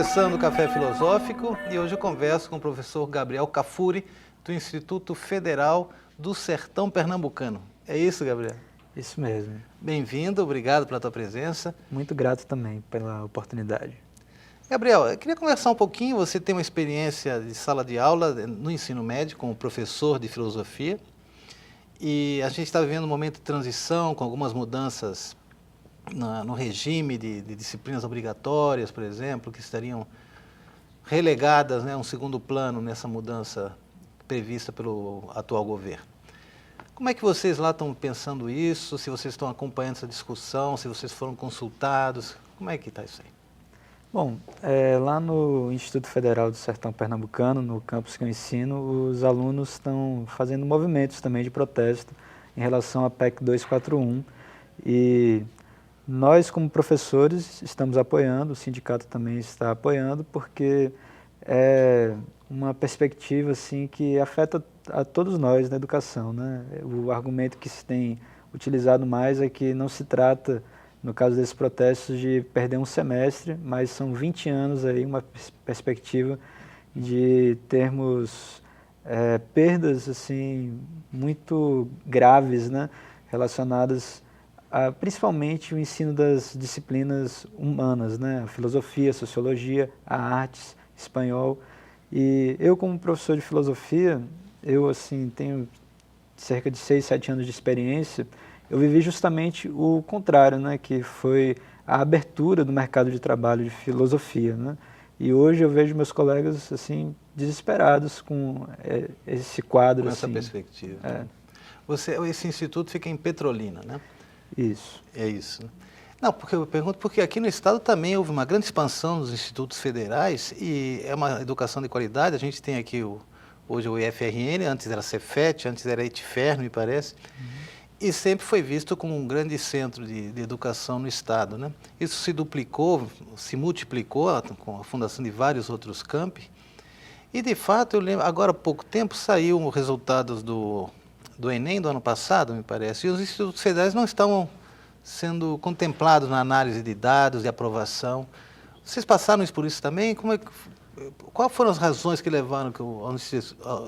começando o Café Filosófico e hoje eu converso com o professor Gabriel Cafuri, do Instituto Federal do Sertão Pernambucano. É isso, Gabriel? Isso mesmo. Bem-vindo, obrigado pela tua presença. Muito grato também pela oportunidade. Gabriel, eu queria conversar um pouquinho, você tem uma experiência de sala de aula no ensino médio como professor de filosofia e a gente está vivendo um momento de transição com algumas mudanças no regime de disciplinas obrigatórias, por exemplo, que estariam relegadas, né, a um segundo plano nessa mudança prevista pelo atual governo. Como é que vocês lá estão pensando isso? Se vocês estão acompanhando essa discussão, se vocês foram consultados, como é que está isso aí? Bom, lá no Instituto Federal do Sertão Pernambucano, no campus que eu ensino, os alunos estão fazendo movimentos também de protesto em relação à PEC 241 e nós, como professores, estamos apoiando, o sindicato também está apoiando, porque é uma perspectiva assim, que afeta a todos nós na educação, né? O argumento que se tem utilizado mais é que não se trata, no caso desses protestos, de perder um semestre, mas são 20 anos aí, uma perspectiva de termos perdas assim, muito graves, né? Relacionadas principalmente o ensino das disciplinas humanas, né? A filosofia, a sociologia, a artes, espanhol. E eu, como professor de filosofia, eu assim tenho cerca de 6, 7 anos de experiência, eu vivi justamente o contrário, né? Que foi a abertura do mercado de trabalho de filosofia, né? E hoje eu vejo meus colegas assim desesperados com esse quadro. Com essa assim, perspectiva. Esse instituto fica em Petrolina, né? Isso. É isso, né? Não, porque eu pergunto porque aqui no estado também houve uma grande expansão dos institutos federais e é uma educação de qualidade. A gente tem aqui hoje o IFRN, antes era Cefet, antes era Etfer, me parece, e sempre foi visto como um grande centro de educação no estado, né? Isso se duplicou, se multiplicou com a fundação de vários outros campi e, de fato, eu lembro, agora há pouco tempo saiu os resultados do Enem do ano passado, me parece, e os institutos federais não estavam sendo contemplados na análise de dados, de aprovação. Vocês passaram por isso também? Quais foram as razões que levaram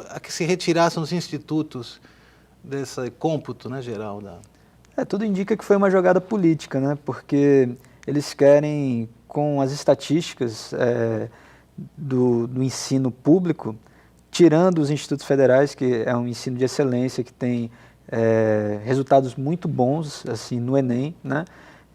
a que se retirassem os institutos desse cômputo, né, geral? Tudo indica que foi uma jogada política, né? Porque eles querem, com as estatísticas do ensino público, tirando os institutos federais, que é um ensino de excelência, que tem resultados muito bons assim, no Enem, né?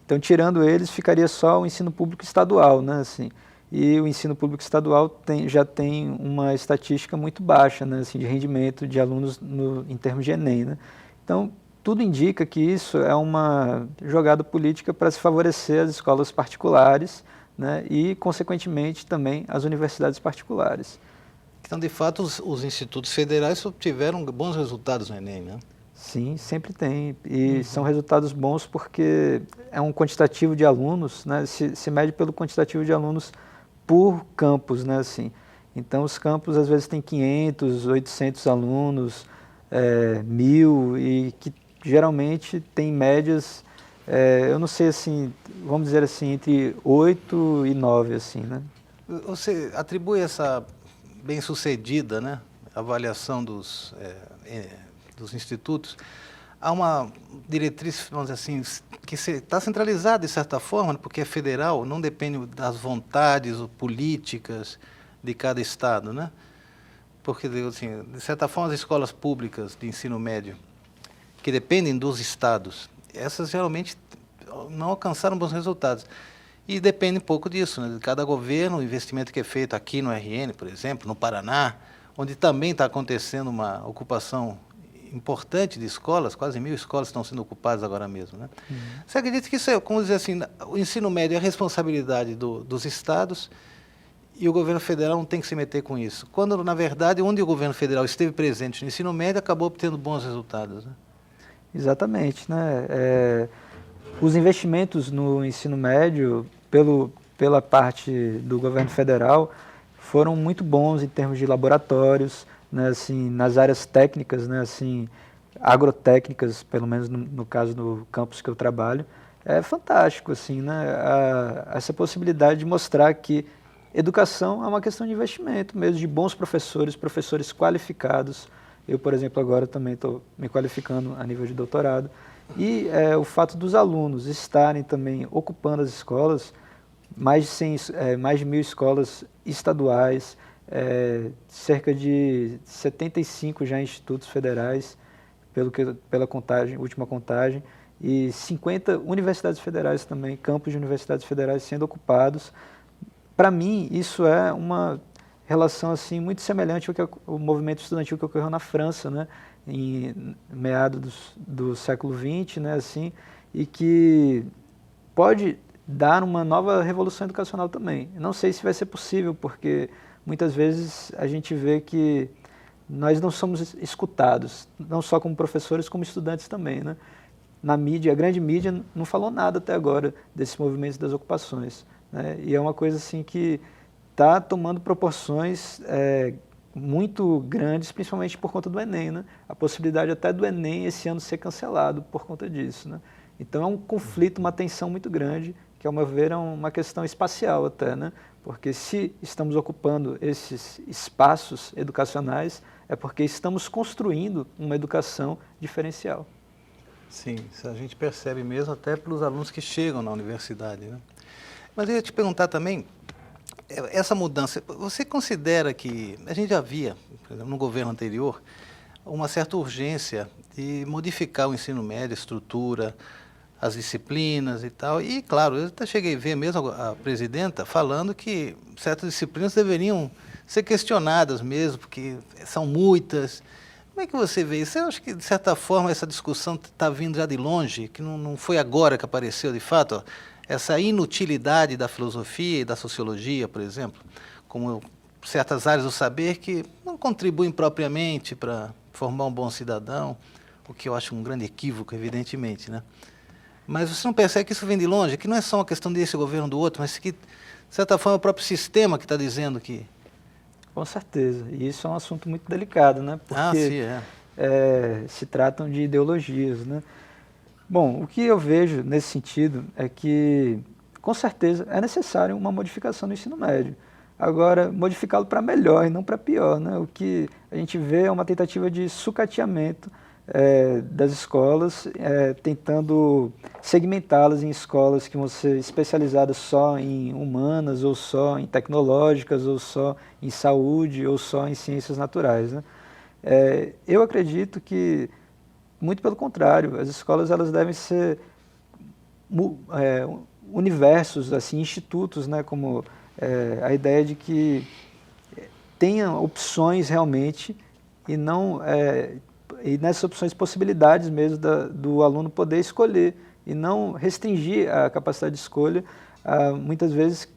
Então, tirando eles, ficaria só o ensino público estadual, né? Assim, e o ensino público estadual já tem uma estatística muito baixa, né? Assim, de rendimento de alunos em termos de Enem, né? Então, tudo indica que isso é uma jogada política para se favorecer as escolas particulares, né? E, consequentemente, também as universidades particulares. Então, de fato, os institutos federais obtiveram bons resultados no Enem, né? Sim, sempre tem. E são resultados bons porque é um quantitativo de alunos, né? Se mede pelo quantitativo de alunos por campus, né? Assim, então, os campos, às vezes, têm 500, 800 alunos, 1.000, e que geralmente tem médias, eu não sei, assim, vamos dizer assim, entre 8 e 9, assim, né? Você atribui essa bem-sucedida, né, avaliação dos institutos a uma diretriz, vamos dizer assim, que está centralizada de certa forma, porque é federal, não depende das vontades políticas de cada estado, né? Porque, assim, de certa forma, as escolas públicas de ensino médio, que dependem dos estados, essas geralmente não alcançaram bons resultados. E depende um pouco disso, né? De cada governo, o investimento que é feito aqui no RN, por exemplo, no Paraná, onde também está acontecendo uma ocupação importante de escolas, quase 1.000 escolas estão sendo ocupadas agora mesmo, né? Você acredita que isso é, como dizer assim, o ensino médio é a responsabilidade dos estados e o governo federal não tem que se meter com isso? Quando, na verdade, onde o governo federal esteve presente no ensino médio, acabou obtendo bons resultados, né? Exatamente, né? Os investimentos no ensino médio, pela parte do governo federal, foram muito bons em termos de laboratórios, né, assim, nas áreas técnicas, né, assim, agrotécnicas, pelo menos no caso do campus que eu trabalho. É fantástico, assim, né, essa possibilidade de mostrar que educação é uma questão de investimento mesmo, de bons professores, professores qualificados. Eu, por exemplo, agora também estou me qualificando a nível de doutorado. E o fato dos alunos estarem também ocupando as escolas, mais de 1.000 escolas estaduais, cerca de 75 já institutos federais, pela contagem, última contagem, e 50 universidades federais também, campos de universidades federais sendo ocupados. Para mim, isso é uma relação assim muito semelhante ao que o movimento estudantil que ocorreu na França, né, em meados do século XX, né, assim, e que pode dar uma nova revolução educacional também. Não sei se vai ser possível, porque muitas vezes a gente vê que nós não somos escutados, não só como professores, como estudantes também, né? Na mídia, a grande mídia não falou nada até agora desses movimentos das ocupações, né? E é uma coisa assim que está tomando proporções muito grandes, principalmente por conta do Enem, né? A possibilidade até do Enem esse ano ser cancelado por conta disso, né? Então é um conflito, uma tensão muito grande, que ao meu ver é uma questão espacial até, né? Porque se estamos ocupando esses espaços educacionais, é porque estamos construindo uma educação diferencial. Sim, isso a gente percebe mesmo até pelos alunos que chegam na universidade, né? Mas eu ia te perguntar também, essa mudança, você considera que, a gente já via, por exemplo, no governo anterior, uma certa urgência de modificar o ensino médio, a estrutura, as disciplinas e tal, e claro, eu até cheguei a ver mesmo a presidenta falando que certas disciplinas deveriam ser questionadas mesmo, porque são muitas. Como é que você vê isso? Eu acho que, de certa forma, essa discussão está vindo já de longe, que não foi agora que apareceu, de fato, ó, essa inutilidade da filosofia e da sociologia, por exemplo, como certas áreas do saber que não contribuem propriamente para formar um bom cidadão, o que eu acho um grande equívoco, evidentemente, né? Mas você não percebe que isso vem de longe, que não é só uma questão desse governo do outro, mas que, de certa forma, é o próprio sistema que está dizendo que... Com certeza, e isso é um assunto muito delicado, né? Porque sim, se tratam de ideologias, né? Bom, o que eu vejo nesse sentido é que, com certeza, é necessário uma modificação no ensino médio. Agora, modificá-lo para melhor e não para pior, né? O que a gente vê é uma tentativa de sucateamento das escolas, tentando segmentá-las em escolas que vão ser especializadas só em humanas, ou só em tecnológicas, ou só em saúde, ou só em ciências naturais, né? Eu acredito que, muito pelo contrário, as escolas elas devem ser universos, assim, institutos, né? Como a ideia de que tenha opções realmente e não e nessas opções possibilidades mesmo do aluno poder escolher e não restringir a capacidade de escolha a, muitas vezes,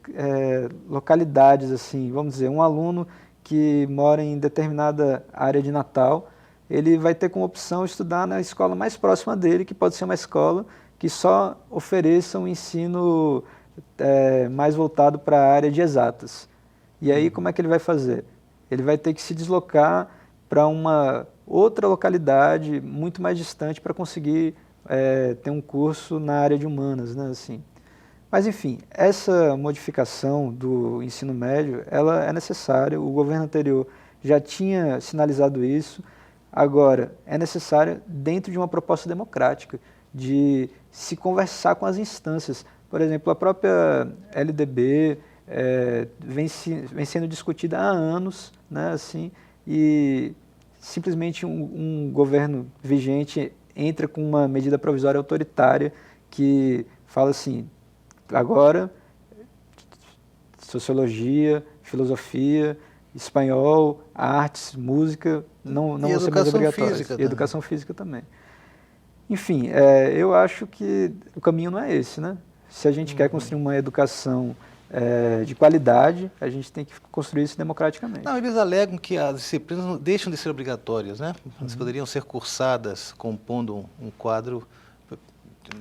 localidades, assim, vamos dizer, um aluno que mora em determinada área de Natal, ele vai ter como opção estudar na escola mais próxima dele, que pode ser uma escola que só ofereça um ensino mais voltado para a área de exatas. E aí como é que ele vai fazer? Ele vai ter que se deslocar para uma outra localidade muito mais distante para conseguir ter um curso na área de humanas, né, assim. Mas, enfim, essa modificação do ensino médio, ela é necessária, o governo anterior já tinha sinalizado isso, agora é necessário dentro de uma proposta democrática, de se conversar com as instâncias. Por exemplo, a própria LDB vem sendo discutida há anos, né, assim, e simplesmente um governo vigente entra com uma medida provisória autoritária que fala assim, agora sociologia, filosofia, espanhol, artes, música não vão ser mais obrigatórias. E educação física também. Enfim, eu acho que o caminho não é esse, né? Se a gente quer construir uma educação de qualidade, a gente tem que construir isso democraticamente. Não, eles alegam que as disciplinas não deixam de ser obrigatórias, né? Elas poderiam ser cursadas compondo um quadro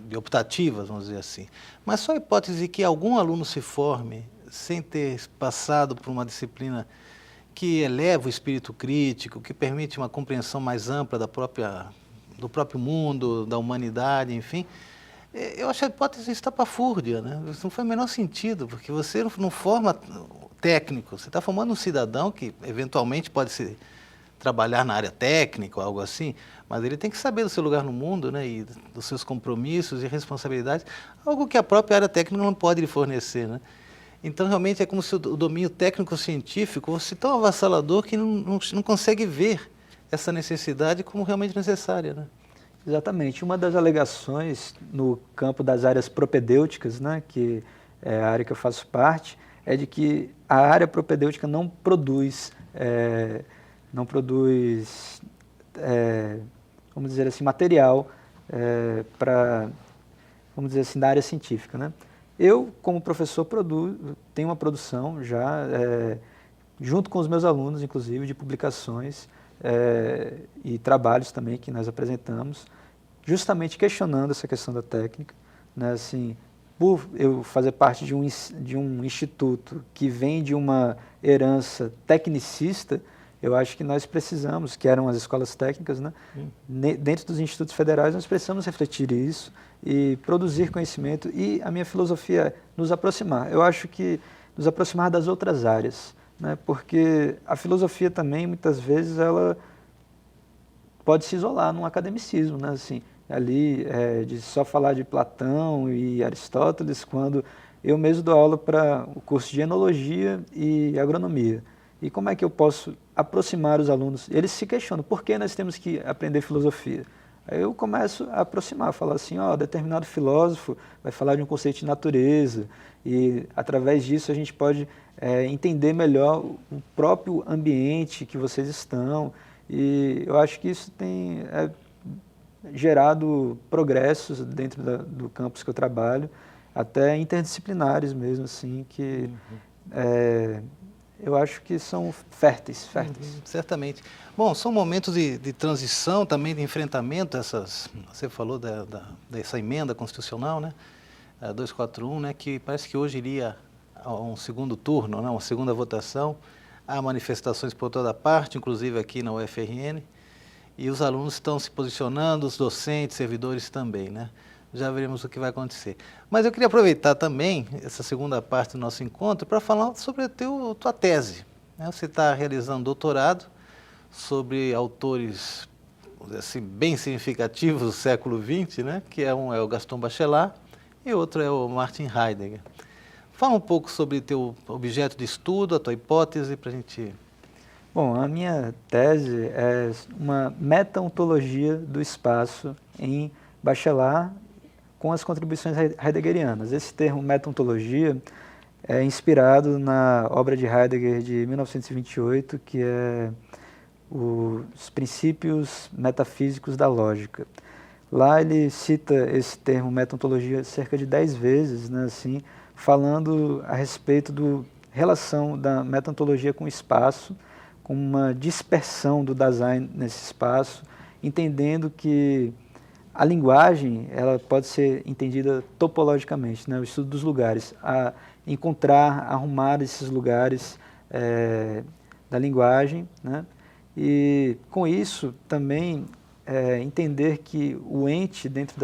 de optativas, vamos dizer assim. Mas só a hipótese de que algum aluno se forme sem ter passado por uma disciplina que eleva o espírito crítico, que permite uma compreensão mais ampla do próprio mundo, da humanidade, enfim, Eu acho a hipótese estapafúrdia, né? Isso não faz o menor sentido, porque você não forma técnico, você está formando um cidadão que eventualmente pode trabalhar na área técnica ou algo assim, mas ele tem que saber do seu lugar no mundo, né, e dos seus compromissos e responsabilidades, algo que a própria área técnica não pode lhe fornecer, né? Então, realmente, é como se o domínio técnico-científico fosse tão avassalador que não consegue ver essa necessidade como realmente necessária, né? Exatamente. Uma das alegações no campo das áreas propedêuticas, né, que é a área que eu faço parte, é de que a área propedêutica não produz, vamos dizer assim, material para, vamos dizer assim, da área científica, né? Eu, como professor, tenho uma produção já, junto com os meus alunos, inclusive, de publicações e trabalhos também que nós apresentamos, justamente questionando essa questão da técnica, né? Assim, por eu fazer parte de um instituto que vem de uma herança tecnicista, eu acho que nós precisamos, que eram as escolas técnicas, né? Dentro dos institutos federais, nós precisamos refletir isso e produzir conhecimento, e a minha filosofia é nos aproximar. Eu acho que nos aproximar das outras áreas, né? Porque a filosofia também, muitas vezes, ela pode se isolar num academicismo, né? Assim, ali, de só falar de Platão e Aristóteles, quando eu mesmo dou aula para o curso de enologia e agronomia. E como é que eu posso aproximar os alunos? Eles se questionam, por que nós temos que aprender filosofia? Aí eu começo a aproximar, falar assim, ó, determinado filósofo vai falar de um conceito de natureza, e através disso a gente pode entender melhor o próprio ambiente que vocês estão, e eu acho que isso tem gerado progressos dentro do campus que eu trabalho, até interdisciplinares mesmo, assim, que eu acho que são férteis. Certamente. Bom, são momentos de transição, também de enfrentamento, você falou dessa emenda constitucional, né, a 241, né, que parece que hoje iria a um segundo turno, né, uma segunda votação. Há manifestações por toda parte, inclusive aqui na UFRN, e os alunos estão se posicionando, os docentes, servidores também, né? Já veremos o que vai acontecer. Mas eu queria aproveitar também essa segunda parte do nosso encontro para falar sobre a tua tese, né? Você está realizando doutorado sobre autores, vamos dizer assim, bem significativos do século XX, né? Que um é o Gaston Bachelard e outro é o Martin Heidegger. Fala um pouco sobre teu objeto de estudo, a tua hipótese, para a gente... Bom, a minha tese é uma meta-ontologia do espaço em Bachelard com as contribuições heideggerianas. Esse termo meta-ontologia é inspirado na obra de Heidegger de 1928, que é Os Princípios Metafísicos da Lógica. Lá ele cita esse termo meta-ontologia cerca de 10 vezes, né, assim, falando a respeito da relação da meta-ontologia com o espaço, com uma dispersão do Dasein nesse espaço, entendendo que a linguagem ela pode ser entendida topologicamente, né, o estudo dos lugares, a encontrar, arrumar esses lugares da linguagem, né, e com isso também entender que o ente, dentro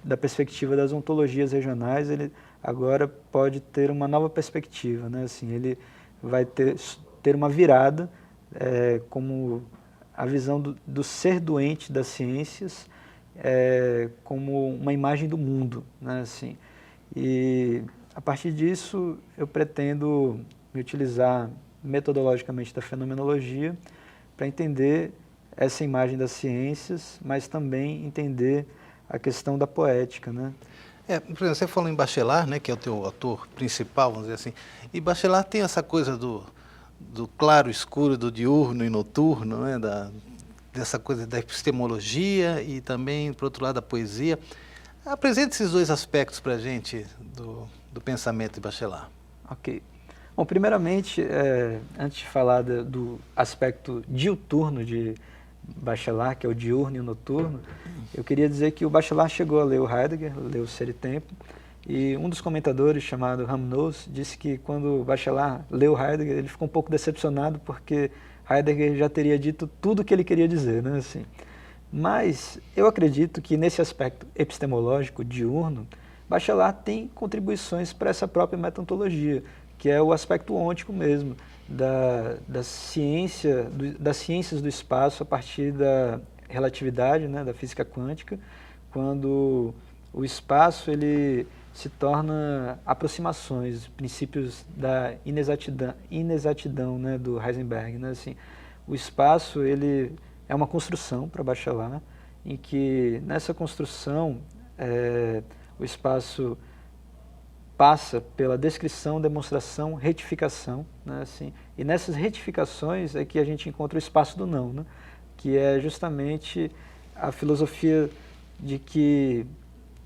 da perspectiva das ontologias regionais, ele agora pode ter uma nova perspectiva, né, assim, ele vai ter uma virada, como a visão do ser doente das ciências, como uma imagem do mundo, né, assim. E a partir disso eu pretendo me utilizar metodologicamente da fenomenologia para entender essa imagem das ciências, mas também entender a questão da poética, né? Por exemplo, você falou em Bachelard, né, que é o teu autor principal, vamos dizer assim, e Bachelard tem essa coisa do claro, escuro, do diurno e noturno, né, dessa coisa da epistemologia e também, por outro lado, da poesia. Apresente esses dois aspectos para a gente do pensamento de Bachelard. Ok. Bom, primeiramente, antes de falar do aspecto diuturno de Bachelard, que é o diurno e o noturno, eu queria dizer que o Bachelard chegou a ler o Heidegger, leu o Ser e Tempo, e um dos comentadores, chamado Ramnos, disse que quando Bachelard leu Heidegger, ele ficou um pouco decepcionado porque Heidegger já teria dito tudo o que ele queria dizer, né? Assim, Mas eu acredito que nesse aspecto epistemológico diurno, Bachelard tem contribuições para essa própria meta-ontologia, que é o aspecto ôntico mesmo, das ciências do espaço a partir da relatividade, né, da física quântica, quando o espaço ele se torna aproximações, princípios da inexatidão, né, do Heisenberg, né, assim, o espaço ele é uma construção para Bachelard, em que nessa construção o espaço passa pela descrição, demonstração, retificação, né, assim, e nessas retificações é que a gente encontra o espaço do não, né, que é justamente a filosofia de que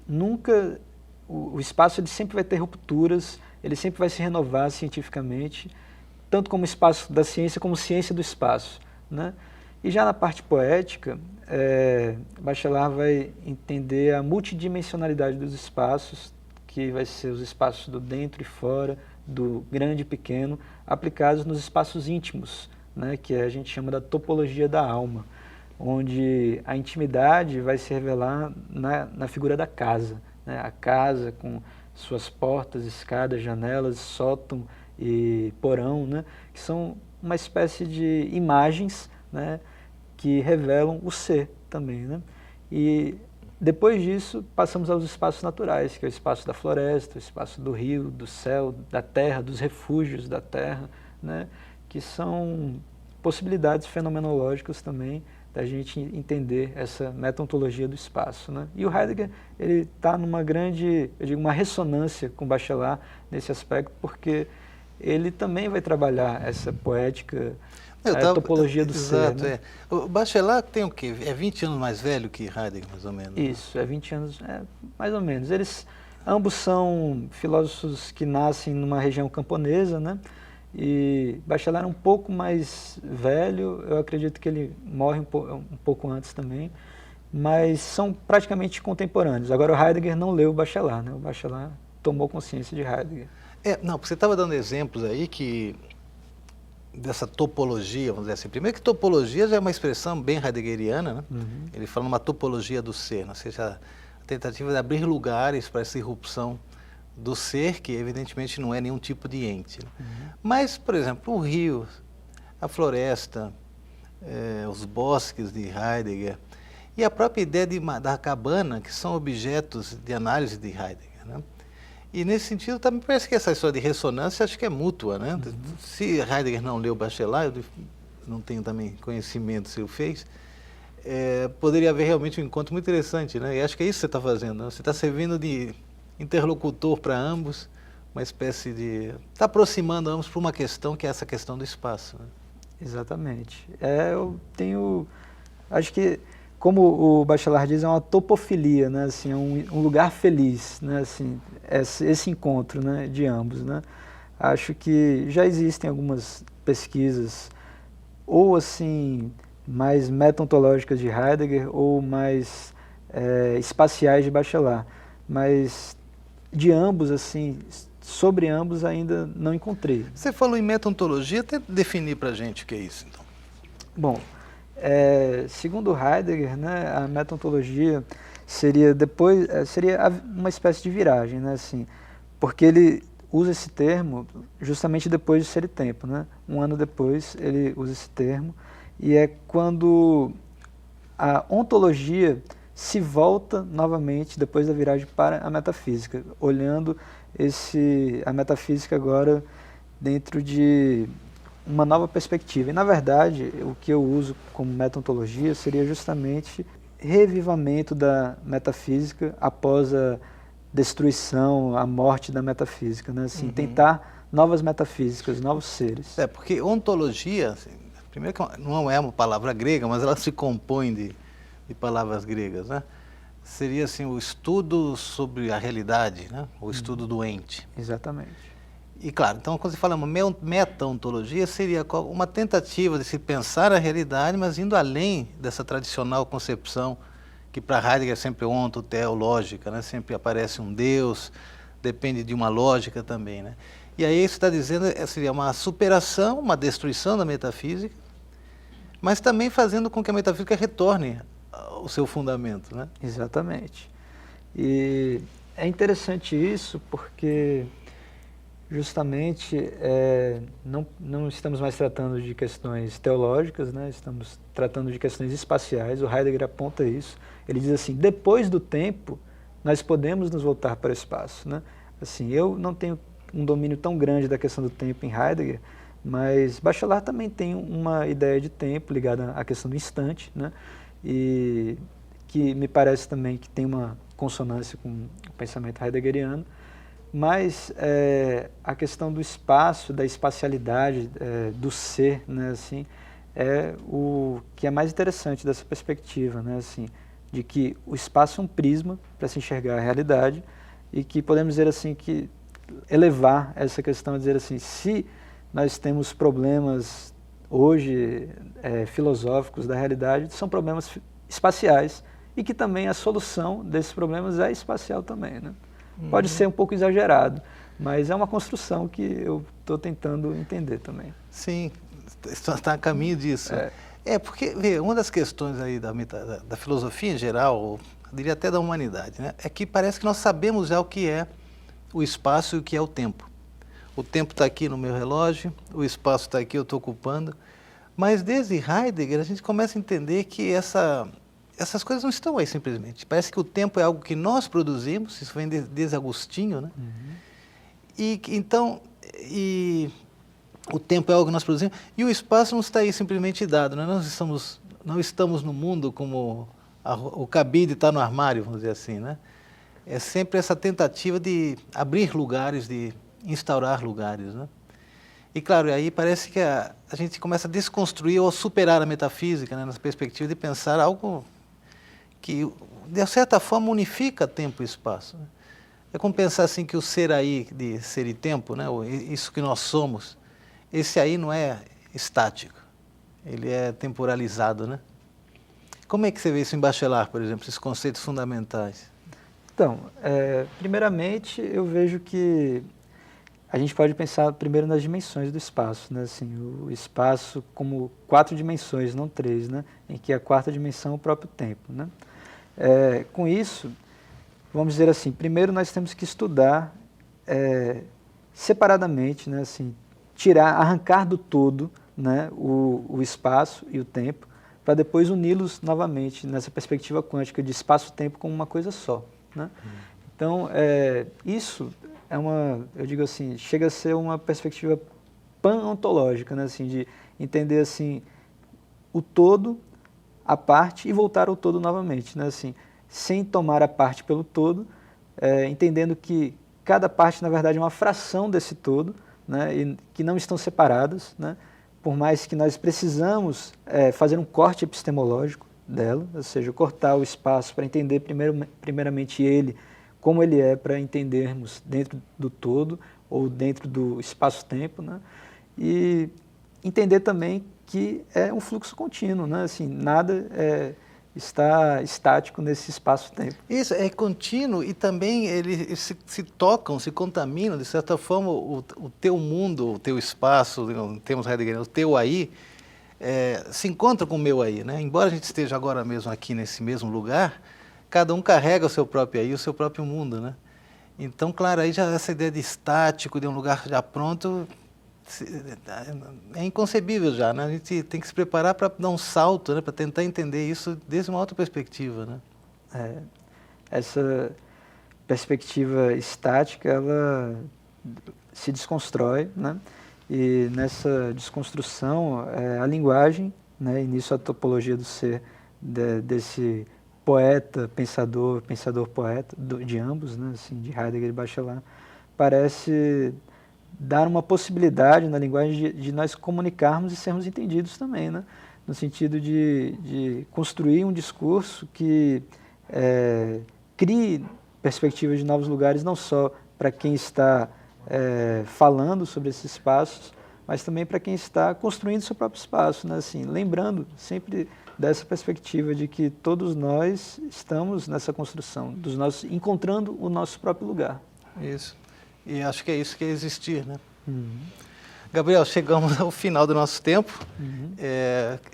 nunca o espaço ele sempre vai ter rupturas, ele sempre vai se renovar cientificamente, tanto como espaço da ciência como ciência do espaço, né? E já na parte poética, Bachelard vai entender a multidimensionalidade dos espaços, que vai ser os espaços do dentro e fora, do grande e pequeno, aplicados nos espaços íntimos, né, que a gente chama da topologia da alma, onde a intimidade vai se revelar na figura da casa, né, a casa com suas portas, escadas, janelas, sótão e porão, né, que são uma espécie de imagens, né, que revelam o ser também, né? E depois disso passamos aos espaços naturais, que é o espaço da floresta, o espaço do rio, do céu, da terra, dos refúgios da terra, né? Que são possibilidades fenomenológicas também da gente entender essa meta-ontologia do espaço, né? E o Heidegger ele está numa grande, eu digo, uma ressonância com Bachelard nesse aspecto, porque ele também vai trabalhar essa poética, a topologia do exato, ser. Né? O Bachelard tem o quê? É 20 anos mais velho que Heidegger, mais ou menos? Isso, é 20 anos, mais ou menos. Eles ambos são filósofos que nascem numa região camponesa, né? E Bachelard é um pouco mais velho, eu acredito que ele morre um pouco antes também, mas são praticamente contemporâneos. Agora o Heidegger não leu o Bachelard, né? O Bachelard tomou consciência de Heidegger. Não, porque você estava dando exemplos aí dessa topologia, vamos dizer assim. Primeiro que topologia já é uma expressão bem heideggeriana, né? Uhum. Ele fala uma topologia do ser, ou seja, a tentativa de abrir lugares para essa irrupção do ser, que evidentemente não é nenhum tipo de ente. Né? Uhum. Mas, por exemplo, o rio, a floresta, os bosques de Heidegger e a própria ideia da cabana, que são objetos de análise de Heidegger, né? E nesse sentido, também parece que essa história de ressonância acho que é mútua, né? Uhum. Se Heidegger não leu Bachelard, eu não tenho também conhecimento se ele fez, poderia haver realmente um encontro muito interessante, né? E acho que é isso que você está fazendo, né? Você está servindo de interlocutor para ambos, uma espécie de... está aproximando ambos para uma questão que é essa questão do espaço. Né? Exatamente. Eu tenho... acho que, como o Bachelard diz, é uma topofilia, né? Assim, é um lugar feliz, né? Assim, esse encontro, né, de ambos, né? Acho que já existem algumas pesquisas ou assim mais meta-ontológicas de Heidegger ou mais espaciais de Bachelard, mas de ambos, assim, sobre ambos ainda não encontrei. Você falou em meta-ontologia, tenta definir para a gente o que é isso, então. Bom, segundo Heidegger, né, a meta-ontologia seria uma espécie de viragem, né, assim, porque ele usa esse termo justamente depois de Ser e Tempo, né? Um ano depois ele usa esse termo, e é quando a ontologia se volta novamente depois da viragem para a metafísica, olhando a metafísica agora dentro de uma nova perspectiva. E, na verdade, o que eu uso como meta-ontologia seria justamente revivamento da metafísica após a destruição, a morte da metafísica, né? Assim, tentar novas metafísicas, novos seres. Porque ontologia, assim, primeiro que não é uma palavra grega, mas ela se compõe de palavras gregas, né? Seria assim o estudo sobre a realidade, né? O estudo do ente. Exatamente. E claro, então quando você fala uma meta-ontologia, seria uma tentativa de se pensar a realidade, mas indo além dessa tradicional concepção que para Heidegger é sempre ontoteológica, né? Sempre aparece um Deus, depende de uma lógica também, né? E aí você está dizendo seria uma superação, uma destruição da metafísica, mas também fazendo com que a metafísica retorne o seu fundamento, né? Exatamente. E é interessante isso porque justamente não estamos mais tratando de questões teológicas, né? Estamos tratando de questões espaciais. O Heidegger aponta isso. Ele diz assim, depois do tempo, nós podemos nos voltar para o espaço, né? Assim, eu não tenho um domínio tão grande da questão do tempo em Heidegger, mas Bachelard também tem uma ideia de tempo ligada à questão do instante, né? E que me parece também que tem uma consonância com o pensamento heideggeriano, mas a questão do espaço, da espacialidade, do ser, né, assim, é o que é mais interessante dessa perspectiva, né, assim, de que o espaço é um prisma para se enxergar a realidade e que podemos dizer assim que elevar essa questão a dizer assim, se nós temos problemas hoje filosóficos da realidade, são problemas espaciais e que também a solução desses problemas é espacial também, né? Pode ser um pouco exagerado, mas é uma construção que eu estou tentando entender também. Sim, está a caminho disso. Porque, vê, uma das questões aí da filosofia em geral, eu diria até da humanidade, né, é que parece que nós sabemos já o que é o espaço e o que é o tempo. O tempo está aqui no meu relógio, o espaço está aqui, eu estou ocupando, mas desde Heidegger a gente começa a entender que essas coisas não estão aí simplesmente. Parece que o tempo é algo que nós produzimos, isso vem desde Agostinho, né? Então, o tempo é algo que nós produzimos, e o espaço não está aí simplesmente dado, né? Nós não estamos no mundo como o cabide está no armário, vamos dizer assim, né? É sempre essa tentativa de abrir lugares, de instaurar lugares, né? E claro, aí parece que a gente começa a desconstruir ou superar a metafísica, né, nessa perspectiva de pensar algo que, de certa forma, unifica tempo e espaço, né? É como pensar assim que o ser aí, de ser e tempo, né, isso que nós somos, esse aí não é estático, ele é temporalizado, né? Como é que você vê isso em Bachelard, por exemplo, esses conceitos fundamentais? Então, primeiramente, eu vejo que a gente pode pensar primeiro nas dimensões do espaço, né? Assim, o espaço como 4 dimensões, não 3, né? Em que a 4ª dimensão é o próprio tempo, né? Com isso, vamos dizer assim, primeiro nós temos que estudar separadamente, né? Assim, arrancar do todo, né? o espaço e o tempo, para depois uni-los novamente nessa perspectiva quântica de espaço-tempo como uma coisa só, né? Então, isso eu digo assim, chega a ser uma perspectiva pan-ontológica, né, assim, de entender assim, o todo, a parte e voltar ao todo novamente, né, assim, sem tomar a parte pelo todo, entendendo que cada parte, na verdade, é uma fração desse todo, né, e que não estão separadas, né, por mais que nós precisamos fazer um corte epistemológico dela, ou seja, cortar o espaço para entender primeiramente ele, como ele é, para entendermos dentro do todo ou dentro do espaço-tempo, né? E entender também que é um fluxo contínuo, né? Assim, nada está estático nesse espaço-tempo. Isso, é contínuo e também eles se tocam, se contaminam, de certa forma, o teu mundo, o teu espaço, em termos heideggerianos, o teu aí, se encontra com o meu aí, né? Embora a gente esteja agora mesmo aqui nesse mesmo lugar, cada um carrega o seu próprio aí, o seu próprio mundo, né? Então, claro, aí já essa ideia de estático, de um lugar já pronto, é inconcebível já, né? A gente tem que se preparar para dar um salto, né? Para tentar entender isso desde uma outra perspectiva, né? Essa perspectiva estática, ela se desconstrói, né? E nessa desconstrução, a linguagem, né? E nisso a topologia do ser desse poeta, pensador-poeta, de ambos, né, assim, de Heidegger e Bachelard, parece dar uma possibilidade na linguagem de nós comunicarmos e sermos entendidos também, né, no sentido de construir um discurso que crie perspectivas de novos lugares, não só para quem está falando sobre esses espaços, mas também para quem está construindo seu próprio espaço, né, assim, lembrando sempre dessa perspectiva de que todos nós estamos nessa construção, encontrando o nosso próprio lugar. Isso. E acho que é isso que é existir, né? Gabriel, chegamos ao final do nosso tempo.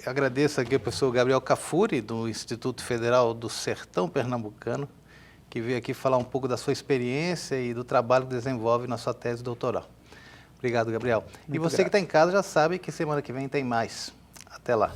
Agradeço aqui ao professor Gabriel Cafuri, do Instituto Federal do Sertão Pernambucano, que veio aqui falar um pouco da sua experiência e do trabalho que desenvolve na sua tese doutoral. Obrigado, Gabriel. E você que está em casa já sabe que semana que vem tem mais. Até lá.